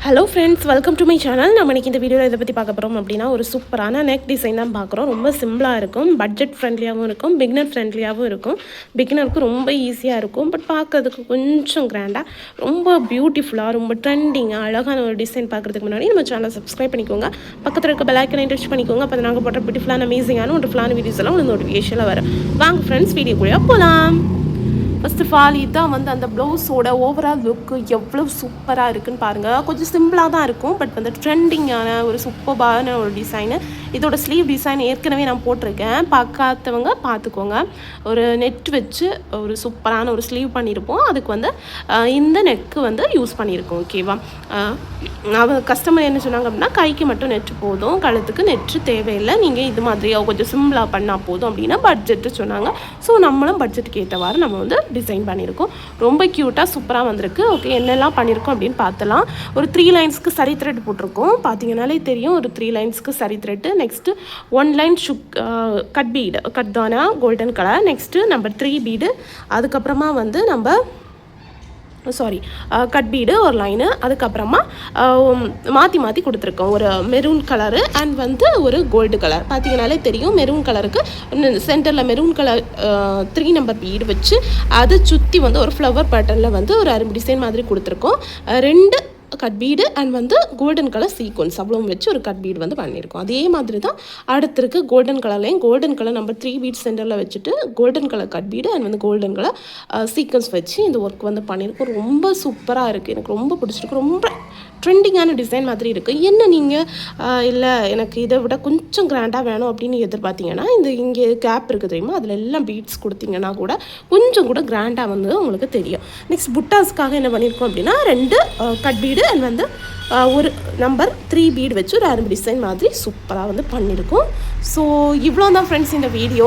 Hello friends, welcome to my channel. நம்ம இன்றைக்கி இந்த வீடியோவில் இதை பற்றி பார்க்க போகிறோம் அப்படின்னா, ஒரு சூப்பரான நெக் டிசைன் தான் பார்க்குறோம். ரொம்ப சிம்பிளாக இருக்கும், பட்ஜெட் ஃப்ரெண்ட்லியாகவும் இருக்கும், பிகினர் ஃப்ரெண்ட்லியாகவும் இருக்கும். பிகினருக்கு ரொம்ப ஈஸியாக இருக்கும், பட் பார்க்கறதுக்கு கொஞ்சம் கிராண்டாக, ரொம்ப பியூட்டிஃபுல்லாக, ரொம்ப ட்ரெண்டிங்காக, அழகான ஒரு டிசைன் பார்க்குறதுக்கு முன்னாடி நம்ம சேனலை சப்ஸ்கிரைப் பண்ணிக்கோங்க. பக்கத்தில் இருக்க பெல் ஐக்கனை டச் பண்ணிக்கோங்க. அப்போ நாங்கள் போட்ட பியூட்டிஃபுல்லான அமேசிங்கான ஒரு ஃபுல்லான வீடியோஸ் எல்லாம் உங்களுக்கு நோட்டிஃபிகேஷனில் வரும். வாங்க ஃப்ரெண்ட்ஸ், வீடியோக்குள்ளே போகலாம். ஃபஸ்ட் ஆஃப் ஆல் இதுதான் அந்த ப்ளவுஸோட ஓவரால் லுக்கு எவ்வளோ சூப்பராக இருக்குன்னு பாருங்கள். கொஞ்சம் சிம்பிளாக தான் இருக்கும், பட் ட்ரெண்டிங்கான ஒரு சூப்பரான ஒரு டிசைனு. இதோட ஸ்லீவ் டிசைன் ஏற்கனவே நான் போட்டிருக்கேன், பார்க்காதவங்க பார்த்துக்கோங்க. ஒரு நெட் வச்சு ஒரு சூப்பரான ஒரு ஸ்லீவ் பண்ணியிருப்போம். அதுக்கு இந்த நெக்கு யூஸ் பண்ணியிருக்கோம். ஓகேவா, கஸ்டமர் என்ன சொன்னாங்க அப்படின்னா, கைக்கு மட்டும் நெட்டு போதும், கழுத்துக்கு நெட்டு தேவையில்லை, நீங்கள் இது மாதிரி கொஞ்சம் சிம்பிளாக பண்ணால் போதும் அப்படின்னா பட்ஜெட்டு சொன்னாங்க. ஸோ நம்மளும் பட்ஜெட்டுக்கு ஏற்றவாறு நம்ம டிசைன் பண்ணியிருக்கோம். ரொம்ப க்யூட்டாக சூப்பராக வந்திருக்கு. ஓகே, என்னெல்லாம் பண்ணியிருக்கோம் அப்படின்னு பார்த்தலாம். ஒரு 3 லைன்ஸ்க்கு சரி த்ரெட் போட்டிருக்கோம், பார்த்தீங்கன்னாலே தெரியும். ஒரு 3 லைன்ஸ்க்கு சரி thread. Next 1 line cut bead, cut தானா golden colour. Next number 3 bead. அதுக்கப்புறமா நம்ம கட் பீடு ஒரு லைனு. அதுக்கப்புறமா மாற்றி மாற்றி கொடுத்துருக்கோம். ஒரு மெரூன் கலரு அண்ட் ஒரு கோல்டு கலர். பார்த்தீங்கனாலே தெரியும். மெரூன் கலருக்கு சென்டரில் மெரூன் கலர் 3 நம்பர் பீடு வச்சு அதை சுற்றி ஒரு ஃப்ளவர் பேட்டர்னில் ஒரு அரும்பு டிசைன் மாதிரி கொடுத்துருக்கோம். 2 cut bead and golden colour sequins அவ்வளோ வச்சு ஒரு கட் பீடு பண்ணியிருக்கோம். அதே மாதிரி தான் அடுத்திருக்கு கோல்டன் கலர்லேயும். கோல்டன் கலர் நம்பர் 3 பீட் சென்டரில் வச்சுட்டு golden colour cut bead and golden colour sequins வச்சு இந்த ஒர்க் பண்ணியிருக்கோம். ரொம்ப சூப்பராக இருக்குது, எனக்கு ரொம்ப பிடிச்சிருக்கு. ரொம்ப ட்ரெண்டிங்கான டிசைன் மாதிரி இருக்குது. என்ன நீங்கள் இல்லை எனக்கு இதை விட கொஞ்சம் கிராண்டாக வேணும் அப்படின்னு எதிர்பார்த்தீங்கன்னா, இங்கே கேப் இருக்குது தெரியுமா, அதில் எல்லாம் பீட்ஸ் கொடுத்தீங்கன்னா கூட கொஞ்சம் கூட கிராண்டாக உங்களுக்கு தெரியும். நெக்ஸ்ட் புட்டாஸ்க்காக என்ன பண்ணியிருக்கோம் அப்படின்னா, 2 கட் பீடு அண்ட் ஒரு நம்பர் 3 பீடு வச்சு ஒரு அரும்பு டிசைன் மாதிரி சூப்பராக பண்ணியிருக்கோம். ஸோ இவ்வளோ தான் ஃப்ரெண்ட்ஸ் இந்த வீடியோ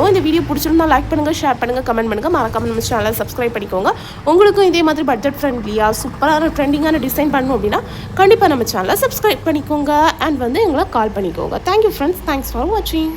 பிடிச்சிருந்தா லைக் பண்ணுங்கள், ஷேர் பண்ணுங்கள், கமெண்ட் பண்ணுங்கள். மறக்காம நம்ம சேனலை சப்ஸ்கிரைப் பண்ணிக்கோங்க. உங்களுக்கும் இதே மாதிரி பட்ஜெட் ஃப்ரெண்ட்லியாக சூப்பரான ட்ரெண்டிங்கான டிசைன் பண்ணணும் அப்படின்னா கண்டிப்பாக நம்ம சேனலை சப்ஸ்கிரைப் பண்ணிக்கோங்க அண்ட் எங்களை கால் பண்ணிக்கோங்க. தேங்க்யூ ஃப்ரெண்ட்ஸ், தேங்க்ஸ் ஃபார் வாட்சிங்.